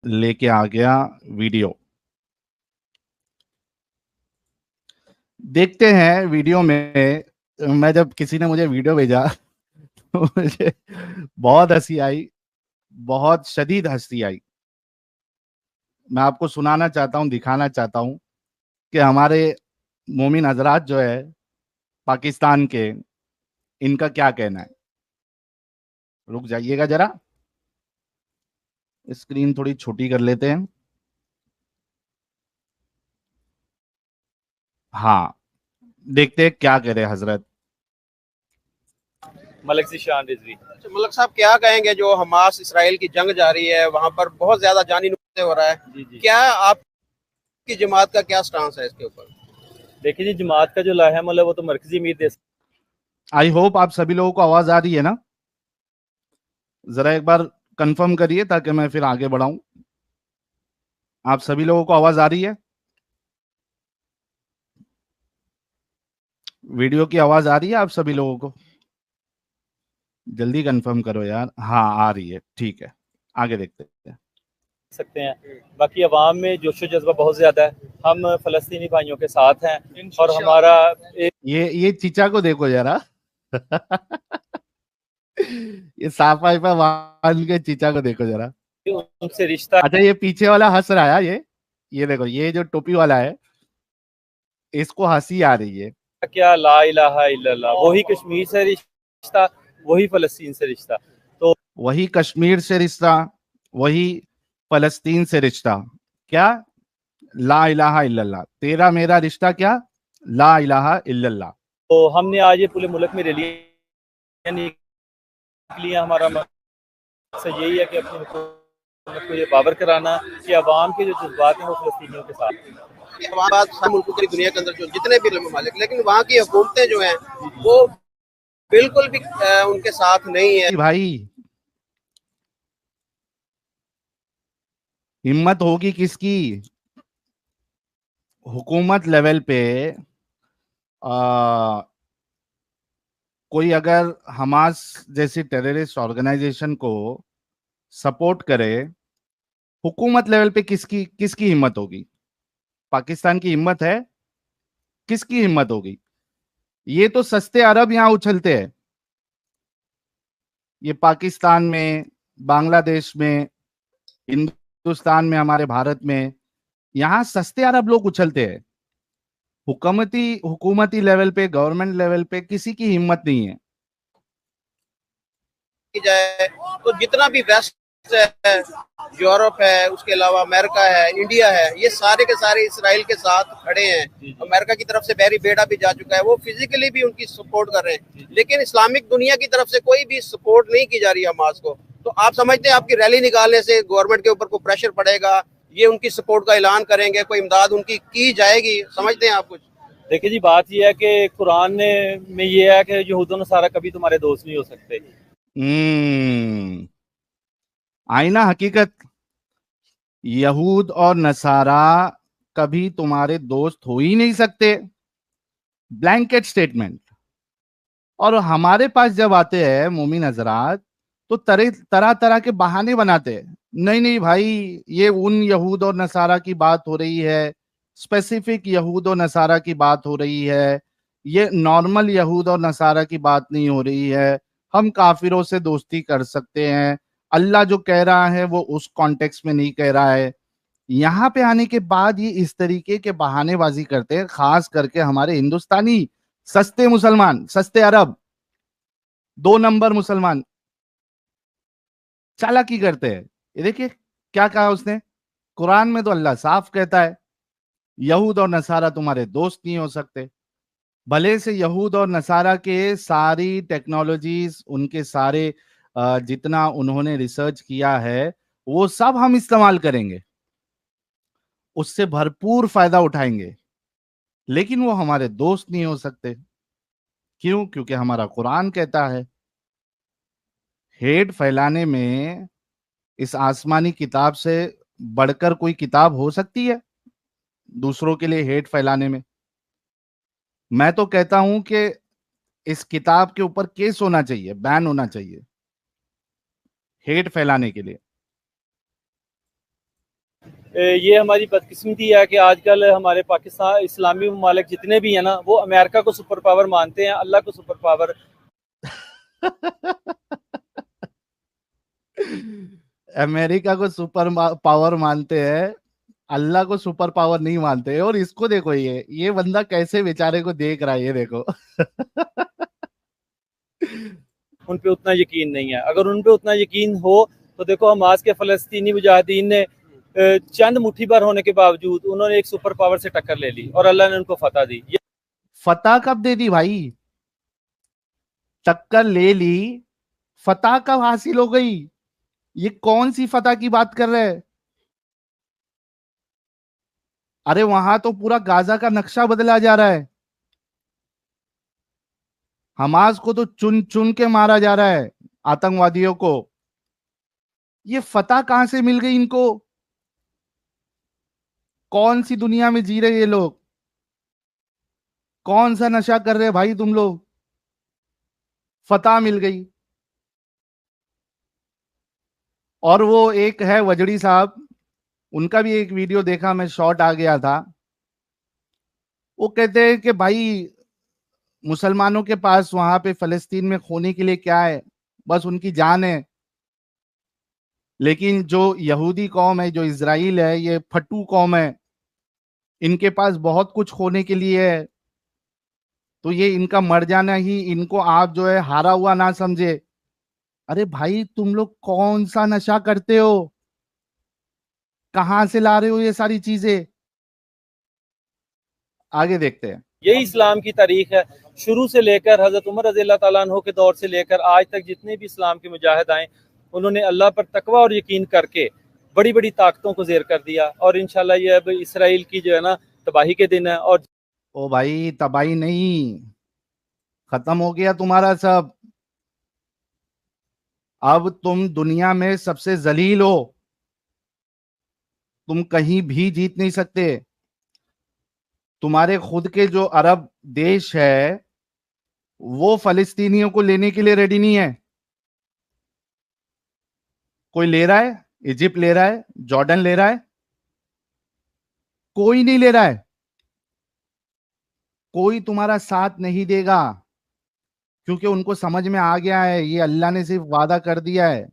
लेके आ गया वीडियो। देखते हैं वीडियो में। मैं जब किसी ने मुझे वीडियो भेजा तो मुझे बहुत हंसी आई, बहुत शदीद हंसी आई। मैं आपको सुनाना चाहता हूँ, दिखाना चाहता हूँ कि हमारे मोमिन हजरात जो है पाकिस्तान के, इनका क्या कहना है। रुक जाइएगा जरा, स्क्रीन थोड़ी छोटी कर लेते हैं। हाँ, देखते हैं क्या कह रहे हैं हजरत। मलिक ज़ीशान रिजवी। मलक साहब क्या कहेंगे, जो हमास इसराइल की जंग जारी है, वहाँ पर बहुत ज्यादा जानी नुकसान हो रहा है। जी। क्या आपकी जमात का क्या स्टांस है इसके ऊपर? देखिए जी, जमात का जो लाहेमल है वो तो मरकजी मीर दे। आई होप आप सभी लोगों को आवाज आ रही है ना। जरा एक बार कंफर्म करिए ताकि मैं फिर आगे बढ़ाऊं। आप सभी लोगों को आवाज आ रही है? वीडियो की आवाज आ रही है आप सभी लोगों को? जल्दी कंफर्म करो यार। हाँ, आ रही है, ठीक है। आगे देखते हैं। सकते हैं, बाकी अवाम में जोशो जज्बा बहुत ज्यादा है। हम फलस्तीनी भाइयों के साथ हैं और हमारा ये चीचा को देखो जरा ये साफाई पर वाहन के चीचा को देखो जरा। उनसे रिश्ता अच्छा, ये पीछे वाला हंस रहा है। ये देखो, ये जो टोपी वाला है, इसको हंसी आ रही है। क्या, ला इलाहा इल्लल्लाह। वही कश्मीर से रिश्ता, वही फलस्तीन से रिश्ता। तो वही कश्मीर से रिश्ता, वही फलस्तीन से रिश्ता। क्या? ला इलाहा इल्लल्लाह। तेरा मेरा रिश्ता क्या? ला इलाहा इल्लल्लाह। हमने आज ये पूरे मुल्क में रैलियां निकली हैं। हमारा मकसद यही है कि अपनी हुकूमत को ये बावर कराना कि अवाम के जो जज्बात हैं वो फलस्तीनियों के साथ हैं। वहाँ बात सारे मुल्कों की दुनिया के अंदर जो जितने भी ममालिक, लेकिन वहाँ की हुकूमतें जो हैं वो बिल्कुल भी उनके साथ नहीं है। भाई, हिम्मत होगी किसकी? हुकूमत लेवल पे आ, कोई अगर हमास जैसी टेररिस्ट ऑर्गेनाइजेशन को सपोर्ट करे, हुकूमत लेवल पे किसकी किसकी हिम्मत होगी? पाकिस्तान की हिम्मत है? किसकी हिम्मत होगी? ये तो सस्ते अरब यहां उछलते हैं। ये पाकिस्तान में, बांग्लादेश में, हिंदुस्तान में, हमारे भारत में, यहां सस्ते अरब लोग उछलते हैं। हुकूमती लेवल पे, गवर्नमेंट लेवल पे किसी की हिम्मत नहीं है। की जाए तो जितना भी वेस्ट है, यूरोप है, उसके अलावा अमेरिका है, इंडिया है, ये सारे के सारे इसराइल के साथ खड़े हैं। अमेरिका की तरफ से बैरी बेड़ा भी जा चुका है, वो फिजिकली भी उनकी सपोर्ट कर रहे हैं। लेकिन इस्लामिक दुनिया की तरफ से कोई भी सपोर्ट नहीं की जा रही है हमास को। तो आप समझते हैं आपकी रैली निकालने से गवर्नमेंट के ऊपर कोई प्रेशर पड़ेगा, ये उनकी सपोर्ट का ऐलान करेंगे, कोई इमदाद उनकी की जाएगी? समझते हैं आप कुछ? देखिए जी, बात यह है कि कुरान में ये है कि यहूद और नसारा कभी तुम्हारे दोस्त नहीं हो सकते। आई ना हकीकत। यहूद और नसारा कभी तुम्हारे दोस्त हो ही नहीं सकते। Blanket statement. और हमारे पास जब आते हैं मोमिन हजरात, तो तरह तरह तरह के बहाने बनाते हैं। नहीं नहीं भाई, ये उन यहूद और नसारा की बात हो रही है, स्पेसिफिक यहूद और नसारा की बात हो रही है, ये नॉर्मल यहूद और नसारा की बात नहीं हो रही है। हम काफिरों से दोस्ती कर सकते हैं। अल्लाह जो कह रहा है वो उस कॉन्टेक्स्ट में नहीं कह रहा है। यहाँ पे आने के बाद ये इस तरीके के बहानेबाजी करते हैं, खास करके हमारे हिंदुस्तानी सस्ते मुसलमान, सस्ते अरब, 2 नंबर मुसलमान चालाकी करते हैं। ये देखिए क्या कहा उसने। कुरान में तो अल्लाह साफ कहता है यहूद और नसारा तुम्हारे दोस्त नहीं हो सकते। भले से यहूद और नसारा के सारी टेक्नोलॉजीज, उनके सारे जितना उन्होंने रिसर्च किया है, वो सब हम इस्तेमाल करेंगे, उससे भरपूर फायदा उठाएंगे, लेकिन वो हमारे दोस्त नहीं हो सकते। क्यों? क्योंकि हमारा कुरान कहता है। हेट फैलाने में इस आसमानी किताब से बढ़कर कोई किताब हो सकती है दूसरों के लिए हेट फैलाने में? मैं तो कहता हूं कि इस किताब के ऊपर केस होना चाहिए, बैन होना चाहिए हेट फैलाने के लिए। ये हमारी बदकिस्मती है कि आजकल हमारे पाकिस्तान इस्लामी ममालिक जितने भी हैं ना, वो अमेरिका को सुपर पावर मानते हैं, अल्लाह को सुपर पावर। अमेरिका को सुपर पावर मानते हैं, अल्लाह को सुपर पावर नहीं मानते। और इसको देखो, ये बंदा कैसे बेचारे को देख रहा है, ये देखो। उन पे उतना यकीन नहीं है। अगर उन पे उतना यकीन हो तो देखो, हमास के फलस्तीनी मुजाहिदीन ने चंद मुट्ठी भर होने के बावजूद उन्होंने एक सुपर पावर से टक्कर ले ली और अल्लाह ने उनको फतह दी। फतह कब दे दी भाई? टक्कर ले ली, फतह कब हासिल हो गई? ये कौन सी फतह की बात कर रहे हैं? अरे वहां तो पूरा गाजा का नक्शा बदला जा रहा है। हमास को तो चुन चुन के मारा जा रहा है, आतंकवादियों को। ये फतह कहां से मिल गई इनको? कौन सी दुनिया में जी रहे ये लोग? कौन सा नशा कर रहे भाई तुम लोग? फतह मिल गई। और वो एक है वजड़ी साहब, उनका भी एक वीडियो देखा मैं, शॉर्ट आ गया था। वो कहते हैं कि भाई मुसलमानों के पास वहां पे फलस्तीन में खोने के लिए क्या है, बस उनकी जान है। लेकिन जो यहूदी कौम है, जो इजराइल है, ये फट्टू कौम है, इनके पास बहुत कुछ खोने के लिए है। तो ये इनका मर जाना ही इनको आप जो है हारा हुआ ना समझे। अरे भाई तुम लोग कौन सा नशा करते हो? कहां से ला रहे हो ये सारी चीजें? आगे देखते हैं। यही इस्लाम की तारीख है। शुरू से लेकर हजरत उमर रज़ी अल्लाह तआला अन्हु के दौर से लेकर आज तक जितने भी इस्लाम के मुजाहिद आए, उन्होंने अल्लाह पर तकवा और यकीन करके बड़ी बड़ी ताकतों को ज़ेर कर दिया। और इंशाल्लाह ये अब इसराइल की जो है ना तबाही के दिन है। और ओ भाई, तबाही नहीं, खत्म हो गया तुम्हारा सब। अब तुम दुनिया में सबसे जलील हो, तुम कहीं भी जीत नहीं सकते। तुम्हारे खुद के जो अरब देश है, वो फलस्तीनियों को लेने के लिए रेडी नहीं है। कोई ले रहा है? इजिप्ट ले रहा है, जॉर्डन ले रहा है, कोई नहीं ले रहा है। कोई तुम्हारा साथ नहीं देगा, क्योंकि उनको समझ में आ गया है ये अल्लाह ने सिर्फ वादा कर दिया है,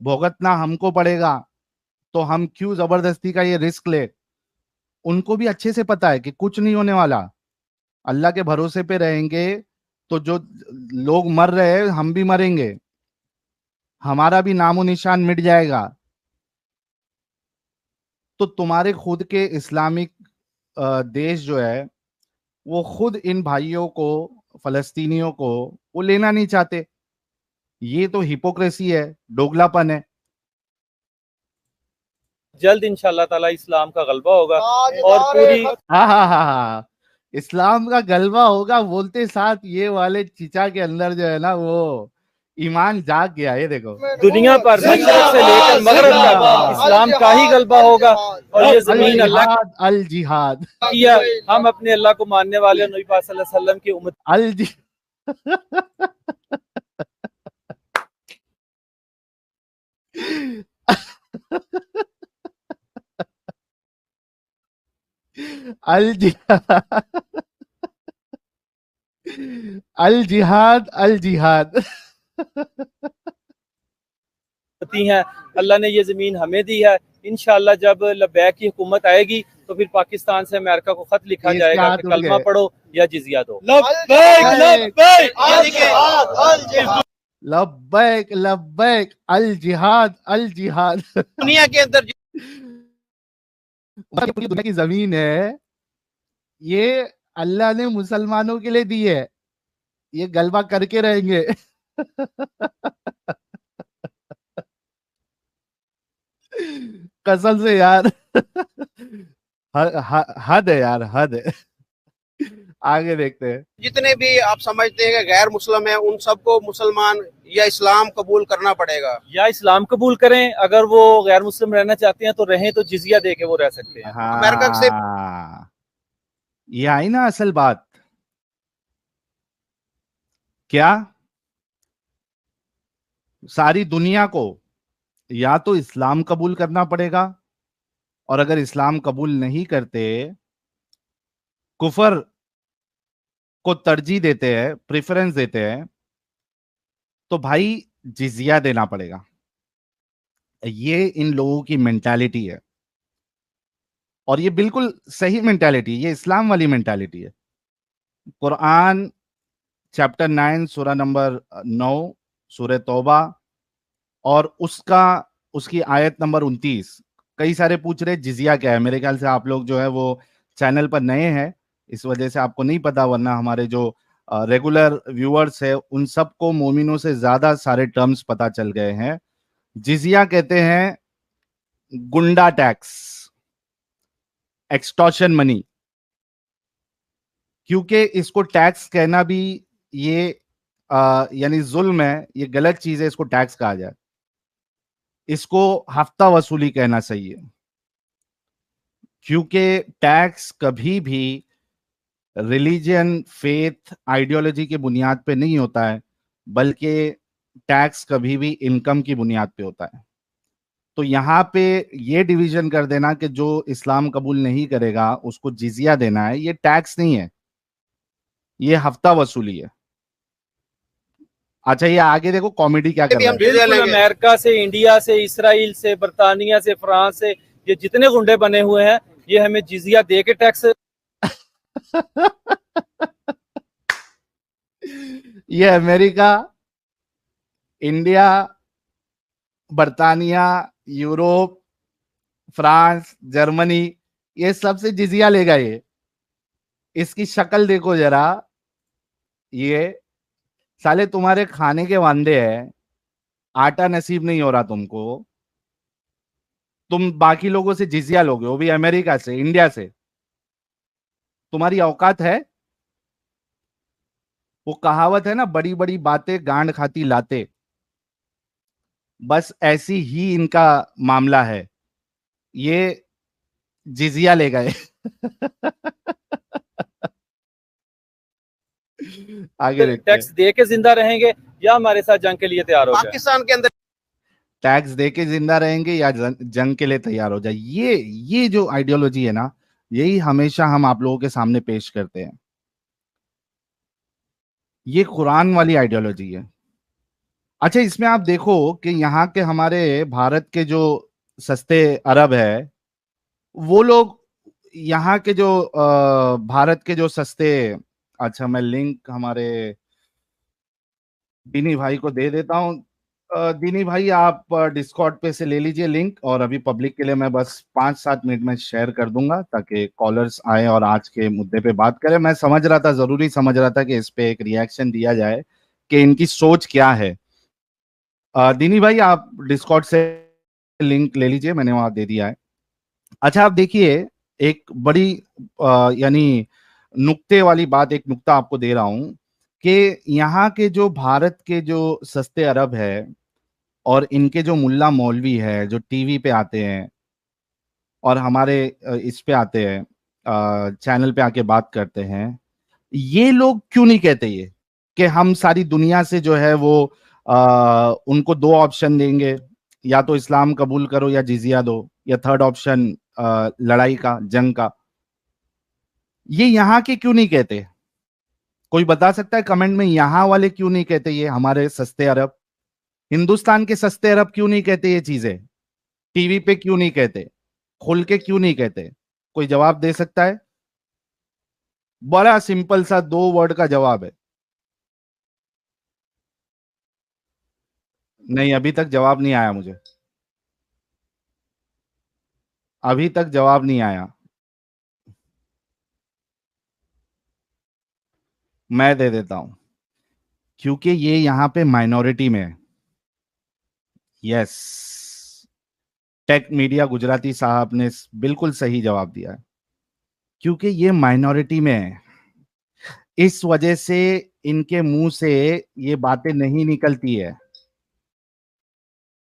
भुगतना हमको पड़ेगा, तो हम क्यों जबरदस्ती का ये रिस्क ले। उनको भी अच्छे से पता है कि कुछ नहीं होने वाला, अल्लाह के भरोसे पे रहेंगे तो जो लोग मर रहे हैं हम भी मरेंगे, हमारा भी नामो निशान मिट जाएगा। तो तुम्हारे खुद के इस्लामिक देश जो है, वो खुद इन भाइयों को, फलस्तीनियों को, वो लेना नहीं चाहते। ये तो हिपोक्रेसी है, दोगलापन है। जल्द इंशाल्लाह ताला इस्लाम का गलबा होगा और पूरी हाँ, इस्लाम का गलबा होगा बोलते साथ ये वाले चीचा के अंदर जो है ना, वो ईमान जाग गया। ये देखो, दुनिया पर मशरक से लेकर मगरब तक इस्लाम का ही गलबा होगा। और ये जमीन अल्लाह अल जिहाद की है। हम अपने अल्लाह को मानने वाले नबी पाक सल्लल्लाहु अलैहि वसल्लम की उम्मत अल जी अल जिहाद, अल जिहाद, अल जिहाद। हैं। अल्लाह ने ये जमीन हमें दी है। इंशाल्लाह जब लबैक की हुकूमत आएगी तो फिर पाकिस्तान से अमेरिका को खत लिखा जाएगा कि कलमा पढ़ो या जिजिया दो। लब्बैक लब्बैक, अल जिहाद, अल जिहाद। दुनिया के अंदर पूरी दुनिया की जमीन है, ये अल्लाह ने मुसलमानों के लिए दी है, ये गलबा करके रहेंगे। कसम से यार, हद है यार, हद है। आगे देखते हैं। जितने भी आप समझते हैं कि गैर मुस्लिम है, उन सबको मुसलमान या इस्लाम कबूल करना पड़ेगा। या इस्लाम कबूल करें, अगर वो गैर मुस्लिम रहना चाहते हैं तो रहें, तो जिजिया दे के वो रह सकते हैं। हाँ, अमेरिका से ये आई ना असल बात। क्या सारी दुनिया को या तो इस्लाम कबूल करना पड़ेगा और अगर इस्लाम कबूल नहीं करते, कुफर को तरजीह देते हैं, प्रेफरेंस देते हैं, तो भाई जिजिया देना पड़ेगा। ये इन लोगों की मेंटालिटी है, और ये बिल्कुल सही मेंटालिटी, ये इस्लाम वाली मेंटालिटी है। कुरान चैप्टर 9 सूरा नंबर 9, सूरह तौबा, और उसकी आयत नंबर 29। कई सारे पूछ रहे जिजिया क्या है। मेरे ख्याल से आप लोग जो है वो चैनल पर नए हैं, इस वजह से आपको नहीं पता, वरना हमारे जो रेगुलर व्यूअर्स है उन सबको मोमिनों से ज्यादा सारे टर्म्स पता चल गए हैं। जिजिया कहते हैं गुंडा टैक्स, एक्सटॉर्शन मनी। क्योंकि इसको टैक्स कहना भी ये यानी जुल्म है, ये गलत चीज है, इसको टैक्स कहा जाए। इसको हफ्ता वसूली कहना सही है, क्योंकि टैक्स कभी भी रिलीजन, फेथ, आइडियोलॉजी की बुनियाद पे नहीं होता है, बल्कि टैक्स कभी भी इनकम की बुनियाद पे होता है। तो यहाँ पे ये डिवीजन कर देना कि जो इस्लाम कबूल नहीं करेगा उसको जिजिया देना है, ये टैक्स नहीं है, ये हफ्ता वसूली है। अच्छा, ये आगे देखो कॉमेडी क्या कर भी रहा हम है। जिजिया बिल्कुल, लेंगे। अमेरिका से, इंडिया से, इसराइल से, बरतानिया से, फ्रांस से, ये जितने गुंडे बने हुए हैं, ये हमें जिजिया दे के टैक्स। ये अमेरिका, इंडिया, बर्तानिया, यूरोप, फ्रांस, जर्मनी, ये सबसे जिजिया लेगा ये। इसकी शक्ल देखो जरा, ये साले तुम्हारे खाने के वांदे हैं, आटा नसीब नहीं हो रहा तुमको, तुम बाकी लोगों से जिजिया लोगे, वो भी अमेरिका से, इंडिया से। तुम्हारी औकात है? वो कहावत है ना, बड़ी बड़ी बातें गांड खाती लाते। बस ऐसी ही इनका मामला है, ये जिजिया ले गए। आगे देखते हैं। टैक्स दे के जिंदा रहेंगे या हमारे साथ जंग के लिए तैयार हो जाए। पाकिस्तान के अंदर टैक्स दे के जिंदा रहेंगे या जंग के लिए तैयार हो जाए। ये जो आइडियोलॉजी है ना, यही हमेशा हम आप लोगों के सामने पेश करते हैं। ये कुरान वाली आइडियोलॉजी है। अच्छा, इसमें आप देखो कि यहाँ के हमारे भारत के जो सस्ते अरब है, वो लोग यहाँ के जो भारत के जो सस्ते, अच्छा मैं लिंक हमारे दीनी भाई को दे देता हूँ। दीनी भाई, आप डिस्कॉर्ड पे से ले लीजिए लिंक, और अभी पब्लिक के लिए मैं बस 5-7 मिनट में शेयर कर दूंगा, ताकि कॉलर्स आए और आज के मुद्दे पे बात करें। मैं समझ रहा था, जरूरी समझ रहा था कि इस पे एक रिएक्शन दिया जाए कि इनकी सोच क्या है। दीनी भाई, आप डिस्कॉर्ड से लिंक ले लीजिए, मैंने वहां दे दिया है। अच्छा, आप देखिए, एक बड़ी यानी नुक्ते वाली बात, एक नुक्ता आपको दे रहा हूं कि यहाँ के जो भारत के जो सस्ते अरब है और इनके जो मुल्ला मौलवी है जो टीवी पे आते हैं और हमारे इस पे आते हैं, चैनल पे आके बात करते हैं, ये लोग क्यों नहीं कहते ये कि हम सारी दुनिया से जो है वो उनको दो ऑप्शन देंगे, या तो इस्लाम कबूल करो या जिजिया दो, या थर्ड ऑप्शन लड़ाई का, जंग का। ये यहाँ के क्यों नहीं कहते? कोई बता सकता है कमेंट में, यहाँ वाले क्यों नहीं कहते? ये हमारे सस्ते अरब, हिंदुस्तान के सस्ते अरब क्यों नहीं कहते ये चीजें? टीवी पे क्यों नहीं कहते? खुल के क्यों नहीं कहते? कोई जवाब दे सकता है? बड़ा सिंपल सा 2 वर्ड का जवाब है। नहीं, अभी तक जवाब नहीं आया मुझे, अभी तक जवाब नहीं आया। मैं दे देता हूं, क्योंकि ये यहां पे माइनॉरिटी में है। यस, टेक मीडिया गुजराती साहब ने बिल्कुल सही जवाब दिया है, क्योंकि ये माइनॉरिटी में है। इस वजह से इनके मुंह से ये बातें नहीं निकलती है।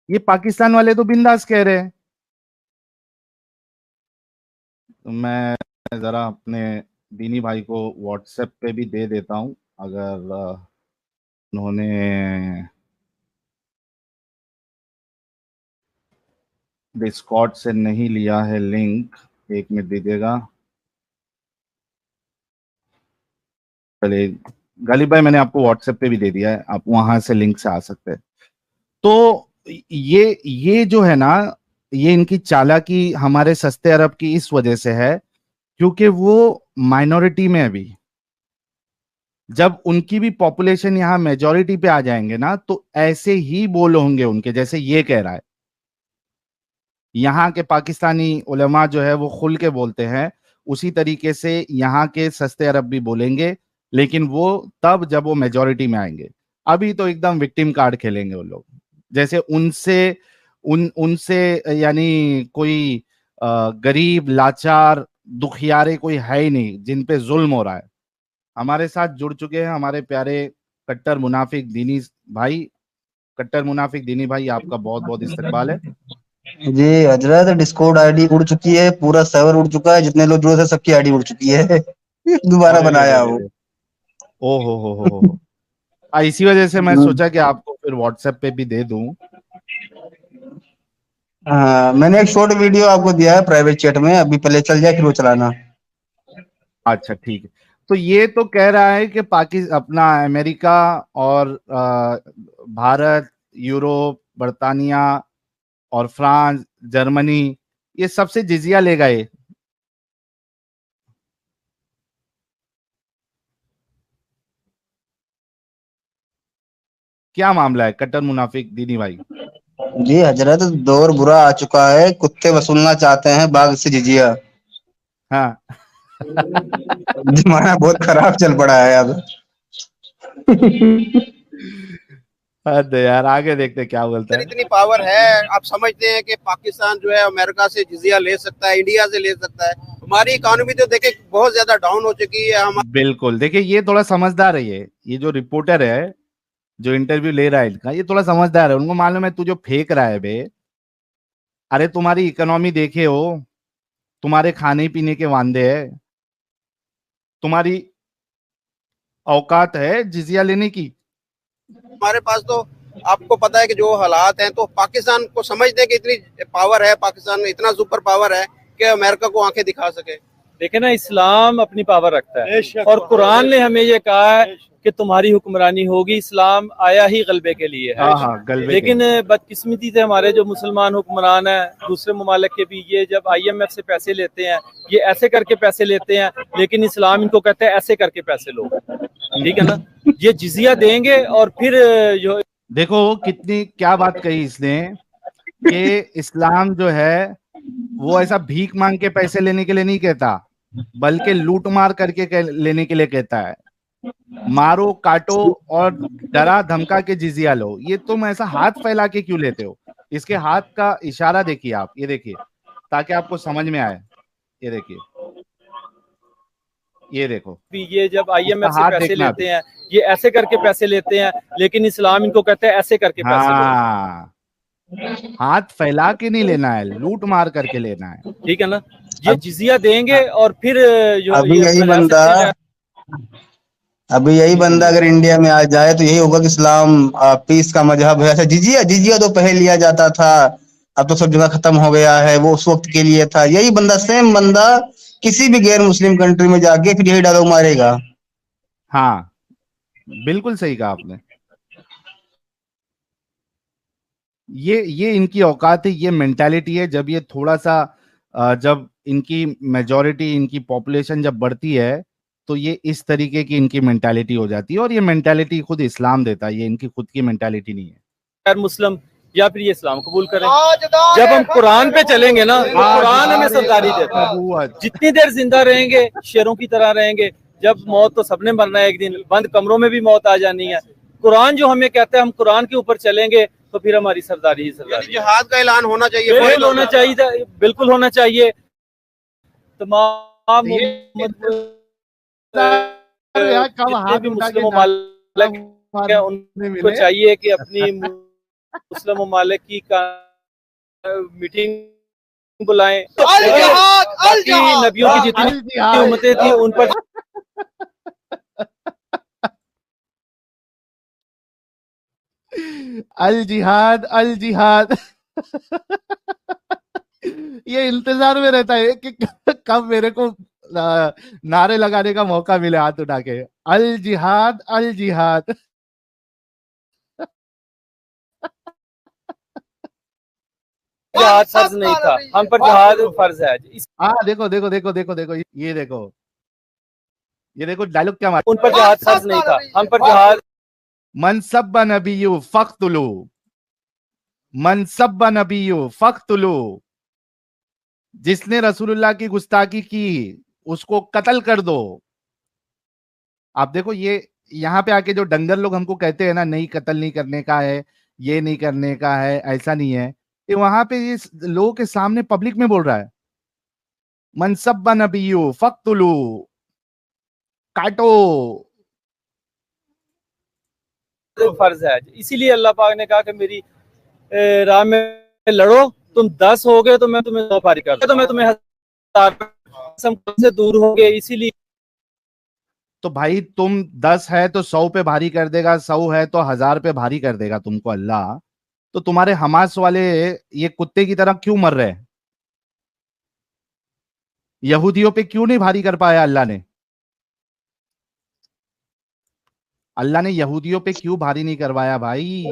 ये पाकिस्तान वाले तो बिंदास कह रहे हैं। तो मैं जरा अपने दीनी भाई को व्हाट्सएप पे भी दे देता हूं, अगर उन्होंने डिस्कॉर्ड से नहीं लिया है लिंक, 1 मिनट दीजिएगा। चलिए गालिब भाई, मैंने आपको व्हाट्सएप पे भी दे दिया है, आप वहां से लिंक से आ सकते हैं। तो ये जो है ना, ये इनकी चालाकी हमारे सस्ते अरब की इस वजह से है क्योंकि वो माइनॉरिटी में अभी, जब उनकी भी पॉपुलेशन यहाँ मेजॉरिटी पे आ जाएंगे ना, तो ऐसे ही बोल होंगे उनके, जैसे ये कह रहा है। यहाँ के पाकिस्तानी उलेमा जो है वो खुल के बोलते हैं, उसी तरीके से यहाँ के सस्ते अरब भी बोलेंगे, लेकिन वो तब जब वो मेजॉरिटी में आएंगे। अभी तो एकदम विक्टिम कार्ड खेलेंगे वो लोग, जैसे उनसे यानी कोई गरीब लाचार दुखियारे कोई है ही नहीं जिन पे जुल्म हो रहा है। हमारे साथ जुड़ चुके हैं हमारे प्यारे कट्टर मुनाफिक दीनी भाई। कट्टर मुनाफिक दीनी भाई, आपका बहुत बहुत इस्तकबाल है। जी हजरत, डिस्कॉर्ड आईडी उड़ चुकी है, पूरा सर्वर उड़ चुका है, जितने लोग जुड़े थे सबकी आईडी उड़ चुकी है। दोबारा अरे रे रे बनाया रे वो। रे। ओ हो। इसी वजह से मैं सोचा कि आपको फिर व्हाट्सएप पे भी दे दूं। हाँ, मैंने एक शॉर्ट वीडियो आपको दिया है प्राइवेट चैट में, अभी पहले चल जाए फिर वो चलाना। अच्छा ठीक है। तो ये तो कह रहा है कि अपना अमेरिका और भारत, यूरोप, बर्तानिया और फ्रांस, जर्मनी, ये सबसे जिजिया लेगा ये। क्या मामला है कट्टर मुनाफिक दीनी भाई? जी हजरत, दौर बुरा आ चुका है, कुत्ते वसूलना चाहते हैं बाघ से जिजिया। हाँ। जमाना बहुत खराब चल पड़ा है अब। तो यार आगे देखते क्या बोलता है। इतनी पावर है, आप समझते हैं कि पाकिस्तान जो है अमेरिका से जिजिया ले सकता है, इंडिया से ले सकता है। हमारी इकोनॉमी तो देखे बहुत ज्यादा डाउन हो चुकी है। हम बिल्कुल, देखिए ये थोड़ा समझदार है, ये जो रिपोर्टर है जो इंटरव्यू ले रहा है इनका, ये थोड़ा समझदार है। उनको मालूम है तू जो फेंक रहा है बे, अरे तुम्हारी इकोनॉमी देखे हो, तुम्हारे खाने पीने के वांदे है, तुम्हारी औकात है जिजिया लेने की? हमारे पास तो आपको पता है कि जो हालात हैं, तो पाकिस्तान को समझते हैं कि इतनी पावर है, पाकिस्तान में इतना सुपर पावर है कि अमेरिका को आंखें दिखा सके। देखे ना, इस्लाम अपनी पावर रखता है और कुरान ने हमें ये कहा है कि तुम्हारी हुक्मरानी होगी। इस्लाम आया ही गलबे के लिए है। हाँ गलबे लेकिन बदकिस्मती से हमारे जो मुसलमान हुक्मरान हैं दूसरे ममालिक के भी, ये जब IMF से पैसे लेते हैं, ये ऐसे करके पैसे लेते हैं, लेकिन इस्लाम इनको कहता है ऐसे करके पैसे लो। ठीक है ना, ये जिजिया देंगे और फिर जो देखो कितनी क्या बात कही इसने, कि इस्लाम जो है वो ऐसा भीख मांग के पैसे लेने के लिए नहीं कहता, बल्कि लूट मार करके लेने के लिए कहता है। मारो काटो और डरा धमका के जिजिया लो। ये तुम ऐसा हाथ फैला के क्यों लेते हो? इसके हाथ का इशारा देखिए आप, ये देखिए ताकि आपको समझ में आए। ये देखिए, ये देखो, भी ये जब इसका IMF से हाथ पैसे देखना लेते अभी। हैं, ये ऐसे करके पैसे लेते हैं, लेकिन इस्लाम इनको कहता है ऐसे करके पैसे लो। हाँ, हाथ फैला के नहीं लेना है, लूट मार करके लेना है। ठीक है ना, ये जिजिया देंगे और फिर जो अभी ये यही कह बंदा सकते हैं अभी यही बंदा अगर इंडिया में आ जाए तो यही होगा कि इस्लाम पीस का मजहब है। अच्छा, जिजिया जिजिया तो पहले लिया जाता था, अब तो सब जगह खत्म हो गया है, वो उस वक्त के लिए था। यही बंदा, सेम बंदा किसी भी गैर मुस्लिम कंट्री में जाके फिर यही डायलॉग मारेगा। हाँ बिल्कुल सही कहा आपने। ये इनकी औकात है, ये मेंटालिटी है। जब ये थोड़ा सा जब इनकी मेजॉरिटी, इनकी पॉपुलेशन जब बढ़ती है, तो ये इस तरीके की इनकी मेंटालिटी हो जाती है। और ये मेंटालिटी खुद इस्लाम देता है, ये इनकी खुद की मेंटालिटी नहीं है। गैर मुस्लिम या फिर ये इस्लाम कबूल करें। जब हम कुरान पे चलेंगे ना, तो कुरान हमें सरदारी देता है। जितनी देर जिंदा रहेंगे शेरों की तरह रहेंगे। जब मौत तो सबने मरना है, एक दिन बंद कमरों में भी मौत आ जानी है। कुरान जो हमें कहता है हम कुरान के ऊपर चलेंगे तो फिर हमारी सरदारी ही सरदारी है। जिहाद का ऐलान होना चाहिए, बिल्कुल होना चाहिए, बिल्कुल होना चाहिए। तमाम यार कब जितने हाथ भी उठा के मुस्लिम ममालिक हैं उनको चाहिए कि अपनी मुस्लिम ममालिक की मीटिंग बुलाएं। बाकी नबियों की जितनी उम्मतें थी उन पर अल जिहाद, अल जिहाद। ये इंतजार में रहता है कि कब मेरे को नारे लगाने का मौका मिले हाथ उठा के, अल जिहाद अल जिहाद। जिहाद फर्ज नहीं था, हम पर जिहाद फर्ज है। हाँ देखो देखो देखो देखो देखो, ये देखो, ये देखो डायलॉग क्या मार, उन पर जिहाद फर्ज नहीं था, हम पर जिहाद। मनसब नबीयु फख्तुलू, मनसब नबीयु फख्तुलू, जिसने रसूलुल्लाह की गुस्ताखी की उसको कत्ल कर दो। आप देखो ये यहाँ पे आके जो डंगर लोग हमको कहते हैं ना, नहीं कत्ल नहीं करने का है, ये नहीं करने का है, ऐसा नहीं है, ये वहां पे ये लोगों के सामने पब्लिक में बोल रहा है, मनसब नबीयु फख्तुलू, काटो। फर्ज है, इसीलिए अल्लाह पाक ने कहा कि मेरी राह में लड़ो, तुम 10 हो गए तो मैं तुम्हें 100 पारी कर दूं, तो मैं तुम्हें 1000 से दूर हो गए, इसीलिए। तो भाई तुम 10 है तो 100 पे भारी कर देगा, 100 है तो 1000 पे भारी कर देगा तुमको अल्लाह। तो तुम्हारे हमास वाले ये कुत्ते की तरह क्यों मर रहे हैं? यहूदियों पे क्यों नहीं भारी कर पाया अल्लाह ने? अल्लाह ने यहूदियों पे क्यों भारी नहीं करवाया भाई?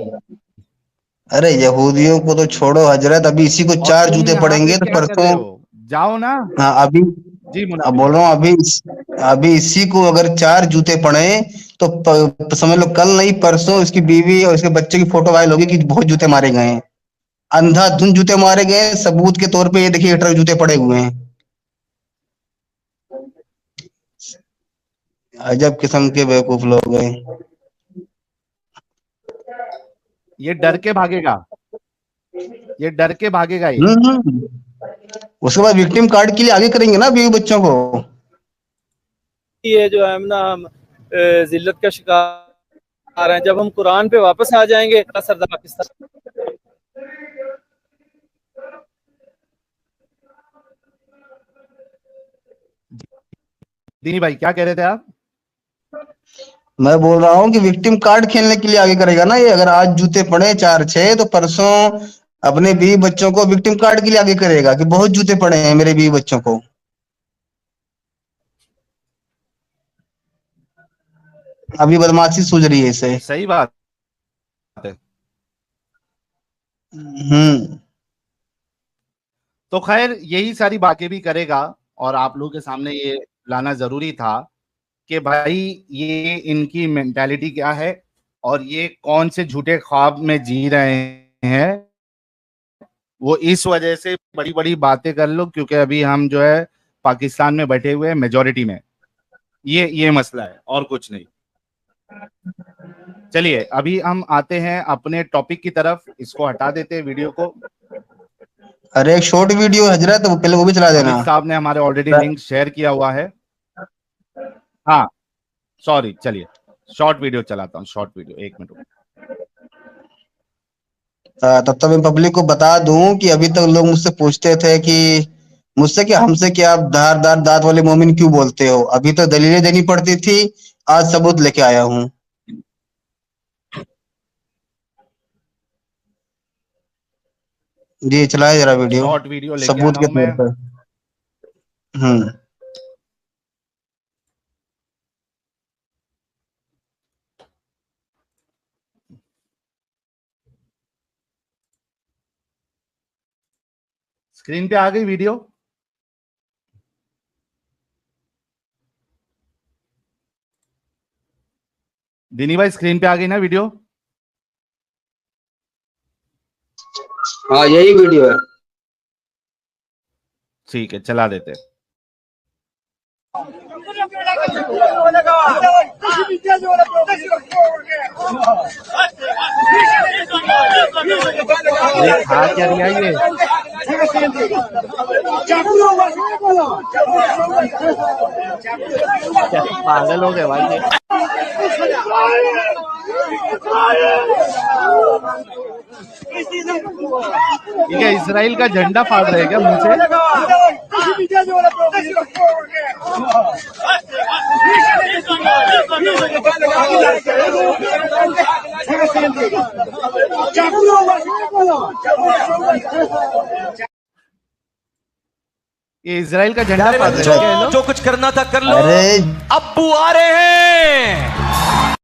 अरे यहूदियों को तो छोड़ो हजरत, अभी इसी को और 4 तुम जूते यहाँ पे पड़ेंगे तो क्या कर रहे परसों। हो? जाओ ना। हाँ अभी जी अब मुनाफिक बोल रहा हूँ, अभी इसी को अगर 4 जूते पड़े तो समझ लो कल नहीं परसों इसकी बीवी और इसके बच्चे की फोटो वायरल होगी कि बहुत जूते मारे गए हैं, अंधाधुंध जूते मारे गए हैं, सबूत के तौर पे ये देखिए 18 जूते पड़े हुए हैं। अजब किस्म के बेवकूफ लोग हैं। ये डर के भागेगा, ये डर के भागेगा ये। उसके बाद विक्टिम कार्ड के लिए आगे करेंगे ना बीवी बच्चों को। ये जो है ना, हम जिल्लत का शिकार हैं, जब हम कुरान पे वापस आ जाएंगे सरदार पाकिस्तान। दीनी भाई क्या कह रहे थे आप? मैं बोल रहा हूँ कि विक्टिम कार्ड खेलने के लिए आगे करेगा ना ये, अगर आज जूते पड़े 4-6 तो परसों अपने बीवी बच्चों को विक्टिम कार्ड के लिए आगे करेगा कि बहुत जूते पड़े हैं मेरे बीवी बच्चों को। अभी बदमाशी सूझ रही है इसे। सही बात है। तो खैर यही सारी बातें भी करेगा, और आप लोगों के सामने ये लाना जरूरी था कि भाई ये इनकी मेंटालिटी क्या है और ये कौन से झूठे ख्वाब में जी रहे हैं। वो इस वजह से बड़ी बड़ी बातें कर लो क्योंकि अभी हम जो है पाकिस्तान में बैठे हुए हैं मेजोरिटी में, ये मसला है और कुछ नहीं। चलिए अभी हम आते हैं अपने टॉपिक की तरफ, इसको हटा देते हैं वीडियो को। अरे एक शॉर्ट वीडियो हजरत, वो पहले वो भी चला देना। हामिद साहब ने हमारे ऑलरेडी लिंक शेयर किया हुआ है। हाँ सॉरी, चलिए शॉर्ट वीडियो चलाता हूँ, शॉर्ट वीडियो 1 मिनट। तब तक मैं पब्लिक को बता दूं कि अभी तक लोग मुझसे पूछते थे कि मुझसे क्या हमसे क्या आप धारदार दांत वाले मोमिन क्यों बोलते हो, अभी तो दलीलें देनी पड़ती थी, आज सबूत लेके आया हूँ। जी चलाए जरा वीडियो, शॉर्ट वीडियो लेके सबूत आ के रहा हूं मैं। तौर पर। स्क्रीन पे आ गई वीडियो? दिनी भाई स्क्रीन पे आ गई ना वीडियो? हाँ यही वीडियो है। ठीक है चला देते हैं। ये खा क्या रही है ये? पागल हो गए भाई ये। ये क्या इसराइल का झंडा फाड़ रहे हैं क्या मुंह से? ये इसराइल का झंडा प्यारे फहरा रहे हैं बच्चों, क्या ये लोग? जो कुछ करना था कर लो, अरे अब्बू आ रहे हैं।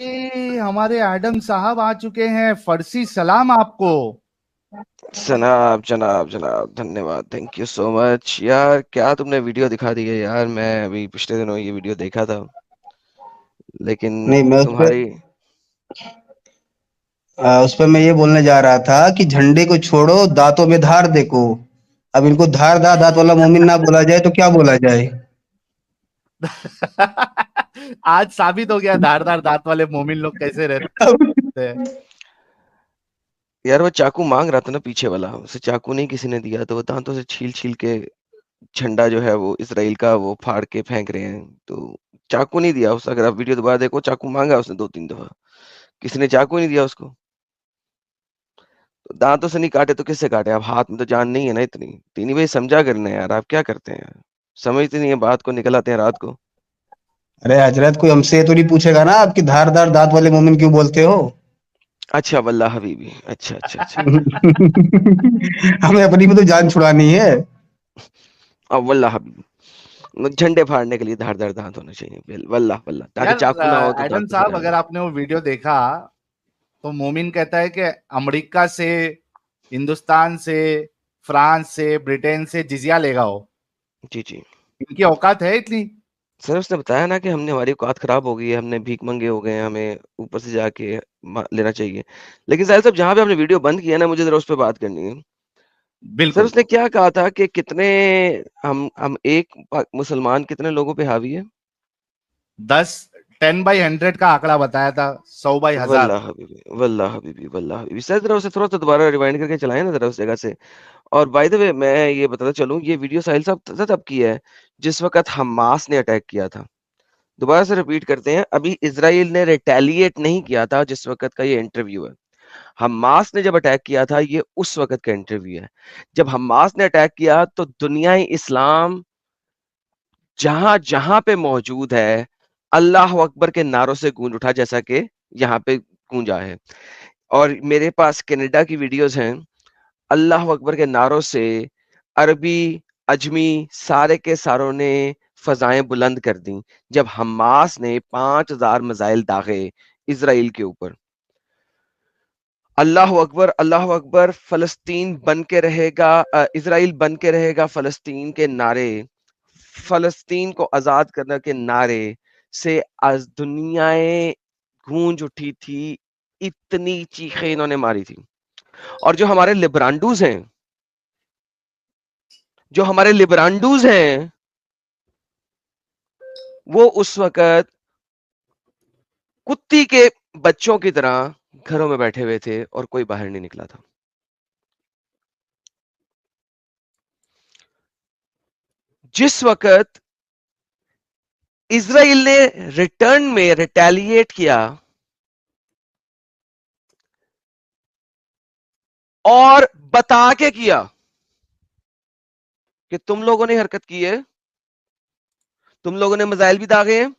ये हमारे एडम साहब आ चुके हैं। फर्सी सलाम आपको। जनाब जनाब जनाब, धन्यवाद, थैंक यू सो मच। यार क्या तुमने वीडियो दिखा दी है यार, मैं अभी पिछले दिनों ये वीडियो देखा था, लेकिन नहीं, मैं तुम्हारी उस पर मैं ये बोलने जा रहा था कि झंडे को छोड़ो, दांतों में धार देखो। अब इनको धारदार दांत वाला मोमिन ना बोला जाए तो क्या बोला जाए? आज साबित हो गया धारदार दांत वाले मोमिन लोग कैसे अब रहते हैं। यार वो चाकू मांग रहा था ना पीछे वाला, उसे चाकू नहीं किसी ने दिया, तो वो दांतों से छील छील के झंडा जो है वो इसराइल का वो फाड़ के फेंक रहे हैं। तो चाकू नहीं दिया उस, अगर आप वीडियो दोबारा देखो, चाकू मांगा उसने 2-3 दफा, किसी ने चाकू नहीं दिया उसको। तो दांतों से नहीं काटे तो किससे काटे? अब हाथ में तो जान नहीं है ना इतनी। तीनी भाई समझा करना यार, आप क्या करते हैं यार, समझते नहीं है बात को, निकल आते हैं रात को। अरे हजरत, कोई हमसे ये तो नहीं पूछेगा ना आपकी धारदार दांत वाले मोमिन क्यों बोलते हो? अच्छा वल्लाह हबीबी, अच्छा अच्छा अच्छा। हमें अपनी में तो जान छुड़ानी है। अब वल्लाह हबीबी, झंडे फाड़ने के लिए धारदार दांत होने चाहिए, वल्लाह वल्लाह, ताकि यार चाकू ना हो तो एडम दांतों से साहब, काट अगर दो। आपने वो वीडियो देखा तो मोमिन कहता है कि अमेरिका से, हिंदुस्तान से, फ्रांस से, ब्रिटेन से जिजिया लेगा वो। जी जी इनकी औकात है इतनी? सर, उसने बताया ना कि हमने, हमारी औकात खराब हो गई है, हमने भीख मंगे हो गए हैं, हमें ऊपर से जाके लेना चाहिए। लेकिन साहिल साहब, जहां पे आपने वीडियो बंद किया ना, मुझे जरा उस पर बात करनी है। सर बिल्कुल। उसने क्या कहा था कि कितने, हम एक मुसलमान कितने लोगों पे हावी है? 10/100 का आंकड़ा बताया था, 100/1000। वल्लाह हबीबी, वल्लाह हबीबी, वल्लाह हबीबी। सर जरा उसे थोड़ा सा दोबारा रिवाइंड करके चलाएं ना जरा उस जगह से। और बाय द वे, मैं ये बताता चलूं, ये वीडियो साहिल साहब तब की है जिस वक्त हमास ने अटैक किया था। दोबारा से रिपीट करते हैं, अभी इजराइल ने रिटेलिएट नहीं किया था जिस वक्त का ये इंटरव्यू है। हमास ने जब अटैक किया था, ये उस वक्त का इंटरव्यू है। जब हमास ने अटैक किया तो दुनिया इस्लाम जहां जहां पे मौजूद है, अल्लाह अकबर के नारों से गूंज उठा, जैसा कि यहाँ पे गूंजा है। और मेरे पास कनाडा की वीडियोस हैं, अल्लाह अकबर के नारों से अरबी, अजमी, सारे के सारों ने फजाएं बुलंद कर दी जब हमास ने 5000 मिसाइल दागे इजराइल के ऊपर। अल्लाह अकबर, फलस्तीन बन के रहेगा, इजराइल बन के रहेगा, फलस्तीन के नारे, फलस्तीन को आजाद करने के नारे से आज दुनियाएं गूंज उठी थी। इतनी चीखें इन्होंने मारी थी। और जो हमारे लिब्रांडूज हैं, वो उस वक्त कुत्ती के बच्चों की तरह घरों में बैठे हुए थे और कोई बाहर नहीं निकला था। जिस वक्त इजराइल ने रिटर्न में रिटेलिएट किया और बता के किया कि तुम लोगों ने हरकत की है, तुम लोगों ने मिसाइल भी दागे हैं,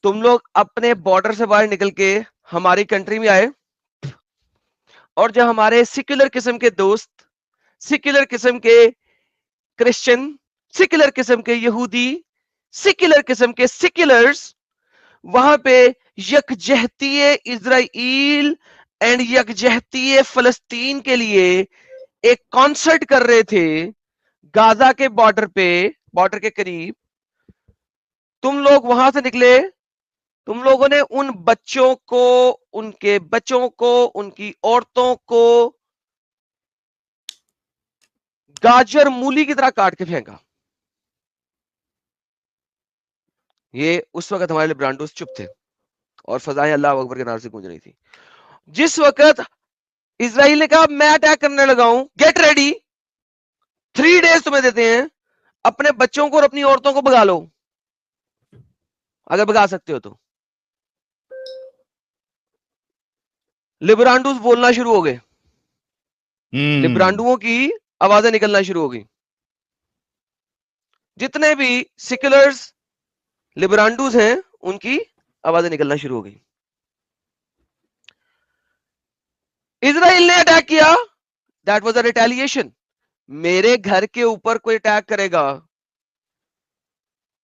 तुम लोग अपने बॉर्डर से बाहर निकल के हमारी कंट्री में आए, और जो हमारे सेक्युलर किस्म के दोस्त, सेक्युलर किस्म के क्रिश्चियन, सेक्युलर किस्म के यहूदी, सेक्युलर किस्म के सेक्युलर्स वहां पे यकजहतीय इजराइल एंड यकजहतीय फलस्तीन के लिए एक कॉन्सर्ट कर रहे थे गाजा के बॉर्डर पे, बॉर्डर के करीब। तुम लोग वहां से निकले, तुम लोगों ने उन बच्चों को, उनके बच्चों को, उनकी औरतों को गाजर मूली की तरह काट के फेंका। ये उस वक्त हमारे लिए ब्रांडोस चुप थे और फजाएं अल्लाह अकबर के नाम से गूंज रही थी। जिस वक्त इजराइल ने कहा मैं अटैक करने लगा हूं, गेट रेडी, 3 डेज तुम्हें देते हैं, अपने बच्चों को और अपनी औरतों को भगा लो, अगर भगा सकते हो तो। लिब्रांडूस बोलना शुरू हो गए, लिब्रांडुओं की आवाजें निकलना शुरू हो गई। जितने भी सेक्युलर्स लिब्रांडूस हैं, उनकी आवाजें निकलना शुरू हो गई। इजराइल ने अटैक किया, दैट वाज अ रिटेलिएशन। मेरे घर के ऊपर कोई अटैक करेगा,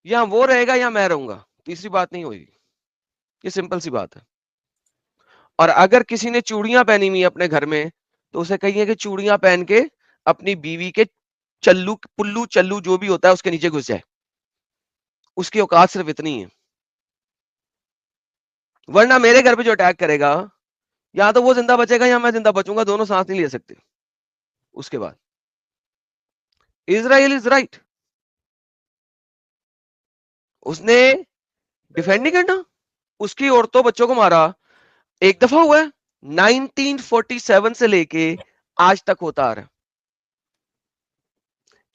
या वो रहेगा या मैं रहूंगा, तीसरी बात नहीं होगी। ये सिंपल सी बात है। और अगर किसी ने चूड़ियां पहनी हुई अपने घर में, तो उसे कहिए कि चूड़ियां पहन के अपनी बीवी के चल्लू पुल्लू चल्लू जो भी होता है उसके नीचे घुस जाए। उसकी औकात सिर्फ इतनी है। वरना मेरे घर पे जो अटैक करेगा, या तो वो जिंदा बचेगा या मैं जिंदा बचूंगा, दोनों सांस नहीं ले सकते। उसके बाद इजराइल इज राइट, उसने डिफेंड नहीं करना, उसकी औरतों बच्चों को मारा। एक दफा हुआ है, 1947 से लेके आज तक होता आ रहा है।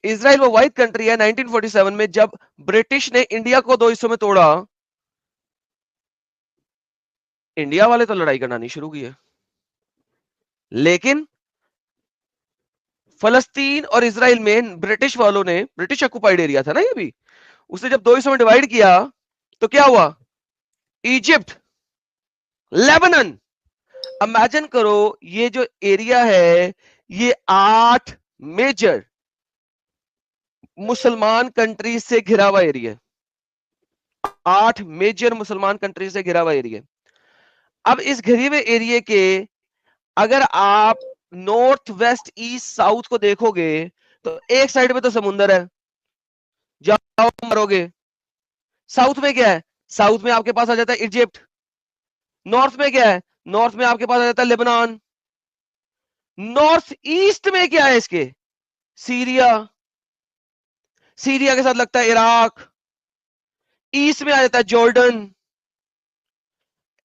इजराइल वो वाइट कंट्री है, 1947 में जब ब्रिटिश ने इंडिया को दो हिस्सों में तोड़ा, इंडिया वाले तो लड़ाई करना नहीं शुरू की है, लेकिन फलस्तीन और इजराइल में ब्रिटिश वालों ने, ब्रिटिश ऑक्युपाइड एरिया था ना ये भी, उसे जब दो हिस्सों में डिवाइड किया तो क्या हुआ? इजिप्ट, लेबनान, इमेजिन करो ये जो एरिया है ये 8 मेजर मुसलमान कंट्री से घिरा हुआ एरिया है। 8 मेजर मुसलमान कंट्री से घिरा हुआ एरिया। अब इस घिरे हुए एरिया के अगर आप नॉर्थ वेस्ट ईस्ट साउथ को देखोगे तो एक साइड पे तो समुंदर है, जाओ मरोगे। साउथ में क्या है? साउथ में आपके पास आ जाता है इजिप्ट। नॉर्थ में क्या है? नॉर्थ में आपके पास आ जाता है लेबनान। नॉर्थ ईस्ट में क्या है इसके? सीरिया। सीरिया के साथ लगता है इराक। ईस्ट में आ जाता है जॉर्डन।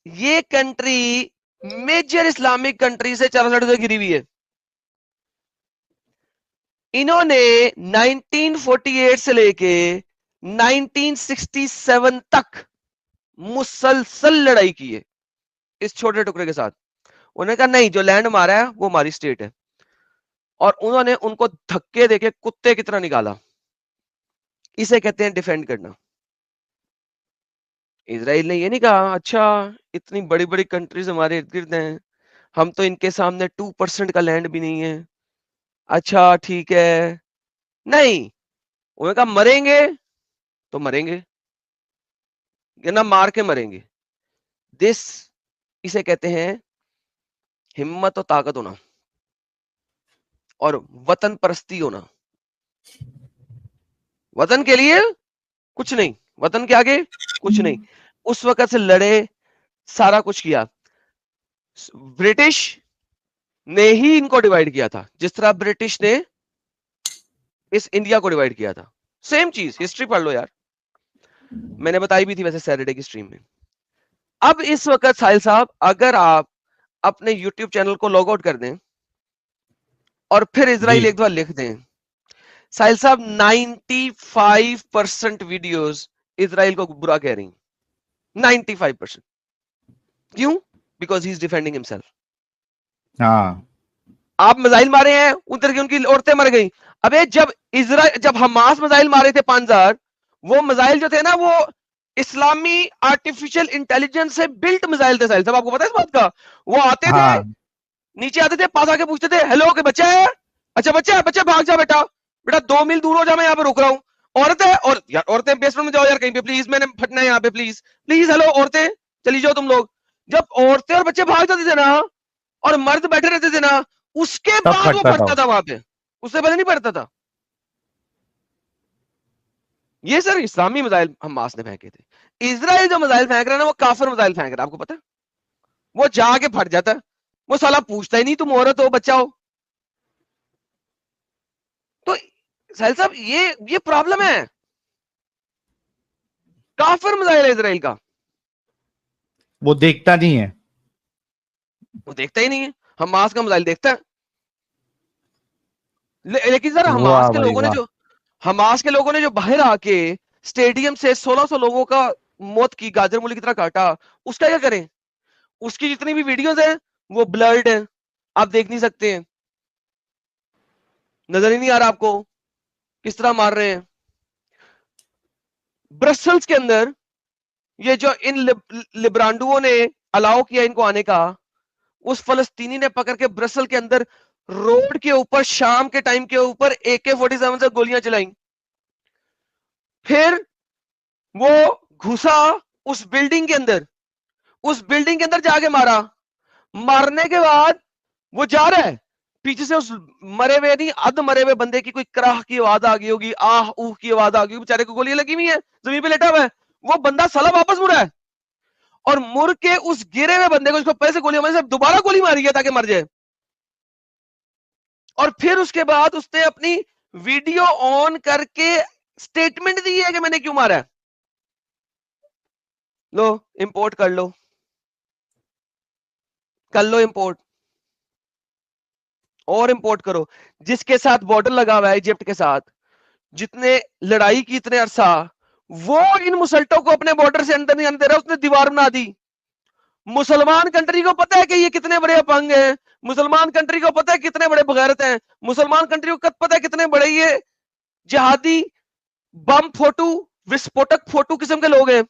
ये कंट्री मेजर इस्लामिक कंट्री से चारों साइड से घिरी हुई है। इन्होंने 1948 से लेके 1967 तक मुसलसल लड़ाई की है इस छोटे टुकड़े के साथ। उन्होंने कहा नहीं, जो लैंड हमारा है वो हमारी स्टेट है, और उन्होंने उनको धक्के देके कुत्ते की तरह निकाला। इसे कहते हैं डिफेंड करना। इजराइल ने ये नहीं कहा अच्छा इतनी बड़ी बड़ी कंट्रीज हमारे इर्द गिर्द हैं, हम तो इनके सामने 2% का लैंड भी नहीं है, अच्छा ठीक है। नहीं, उन्होंने कहा मरेंगे तो मरेंगे, या ना मार के मरेंगे। दिस, इसे कहते हैं हिम्मत और ताकत होना और वतन परस्ती होना। वतन के लिए कुछ नहीं, वतन के आगे कुछ नहीं। उस वक्त से लड़े, सारा कुछ किया। ब्रिटिश ने ही इनको डिवाइड किया था, जिस तरह ब्रिटिश ने इस इंडिया को डिवाइड किया था। सेम चीज, हिस्ट्री पढ़ लो यार, मैंने बताई भी थी वैसे सैटरडे की स्ट्रीम में। अब इस वक्त साहिल साहब, अगर आप अपने YouTube चैनल को लॉग आउट कर दें और फिर इजराइल एक बार लिख दें, साहिल साहब 95% वीडियोस इजराइल को बुरा कह रही, 95%। क्यों? Because he is defending himself. हाँ, आप मिसाइल मारे हैं, उधर की उनकी औरतें मर गई। अबे जब हमास मिसाइल मारे थे 5000, वो मिसाइल जो थे ना वो इस्लामी आर्टिफिशियल इंटेलिजेंस से बिल्ट मिसाइल थे साहिल साहब, आपको पता है इस बात का? वो आते थे, हाँ, नीचे आते थे, पास आके पूछते थे हेलो के बच्चा है, अच्छा बच्चा है, बच्चा भाग जा बेटा, बेटा 2 मील दूर हो जा, मैं यहाँ पे रुक रहा हूँ। औरत है, और यार औरतें बेसमेंट में जाओ यार कहीं पे प्लीज, मैंने फटना है यहाँ पे प्लीज प्लीज, हेलो औरतें चली जाओ तुम लोग। जब औरतें और बच्चे भाग जाते थे ना और मर्द बैठे रहते थे ना, उसके तब बाद वो फटता फटता था। था वहां पे, उससे पहले नहीं फटता था। ये सर इस्लामी मिसाइल हमास ने फेंके थे। इजराइल जो मिसाइल फेंक रहा है ना वो काफिर मिसाइल फेंक रहा है, आपको पता है? वो जाके फट जाता है, वो साला पूछता ही नहीं तुम औरत हो बच्चा हो। तो साहिल साहब ये प्रॉब्लम है, काफिर मिसाइल है इजराइल का, वो देखता नहीं है। वो देखता ही नहीं है। हमास का मिसाइल देखता है। लेकिन सर वाह भाई वाह। हमास के लोगों ने जो बाहर आके स्टेडियम से 1600 लोगों का मौत की, गाजर मूली की तरह काटा, उसका क्या करें? उसकी जितनी भी वीडियोस हैं वो ब्लर्ड है, आप देख नहीं सकते हैं, नजर ही नहीं आ रहा आपको किस तरह मार रहे हैं। ब्रसल्स के अंदर ये जो इन लिब्रांडुओं ने अलाउ किया इनको आने का, उस फलस्तीनी ने पकड़ के ब्रसल के अंदर रोड के ऊपर शाम के टाइम के ऊपर AK-47 से गोलियां चलाई। फिर वो घुसा उस बिल्डिंग के अंदर, उस बिल्डिंग के अंदर जाके मारा। मारने के बाद वो जा रहा है, पीछे से उस मरे हुए नहीं अध मरे हुए बंदे की कोई कराह की आवाज आ गई होगी, आह ऊह की आवाज आ गई, बेचारे को गोलियां लगी हुई है, जमीन पे लेटा हुआ है। वो बंदा साला वापस मुड़ा है और मुड़ के उस गिरे हुए बंदे को, उसको पहले से गोलियां मारी, से दोबारा गोली मारी है ताकि मर जाए। और फिर उसके बाद उसने अपनी वीडियो ऑन करके स्टेटमेंट दी है कि मैंने क्यों मारा है। लो इंपोर्ट कर लो, कर लो इंपोर्ट, और इंपोर्ट करो। जिसके साथ बॉर्डर लगा हुआ है इजिप्ट के साथ, जितने लड़ाई की इतने अरसा, वो इन मुसल्टों को अपने बॉर्डर से अंदर नहीं आने दे रहा, उसने दीवार बना दी। मुसलमान कंट्री को पता है कि ये कितने बड़े अपंग हैं, मुसलमान कंट्री को पता है कितने बड़े बगैरत हैं, मुसलमान कंट्री को पता है कितने बड़े ये जिहादी बम फोटू विस्फोटक फोटू किस्म के लोग हैं।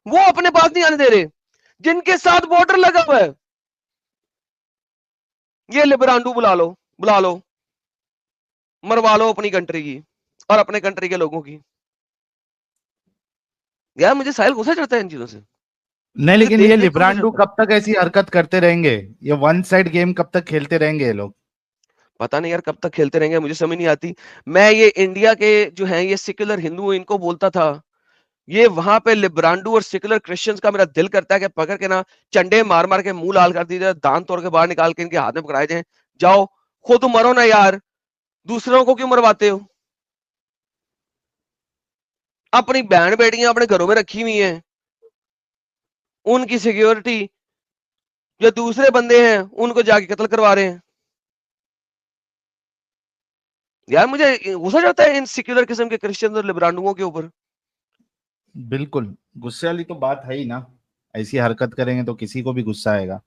वो अपने पास नहीं आने दे रहे, जिनके साथ बॉर्डर लगा हुआ है। ये लिबरांडू बुला लो, बुला लो, मरवा लो अपनी कंट्री की और अपने कंट्री के लोगों की। यार मुझे साहिल गुस्सा चढ़ता है इन चीजों से। नहीं, लेकिन देख ये देख लिब्रांडू कब तक ऐसी हरकत करते रहेंगे? ये वन साइड गेम कब तक खेलते रहेंगे ये लोग? पता नहीं यार कब तक खेलते रहेंगे, मुझे समझ नहीं आती। मैं ये इंडिया के जो हैं ये सेक्युलर हिंदू इनको बोलता था, ये वहां पे लिब्रांडू और सेक्युलर क्रिश्चियंस का मेरा दिल करता है कि पकड़ के ना चंडे मार मार के मुंह लाल कर दिए जाए, दांत तोड़ के बाहर निकाल के इनके हाथ में पकड़ाए जाए। जाओ खुद मरो ना यार, दूसरों को क्यों मरवाते हो? अपनी बहन बेटियां अपने घरों में रखी हुई हैं, उनकी सिक्योरिटी जो दूसरे बंदे हैं उनको जाके कत्ल करवा रहे हैं। यार मुझे गुस्सा चढ़ता है इन सेक्युलर किस्म के क्रिश्चियंस और लिब्रांडुओं के ऊपर। बिल्कुल, गुस्से वाली तो बात है ही ना। ऐसी हरकत करेंगे तो किसी को भी गुस्सा आएगा।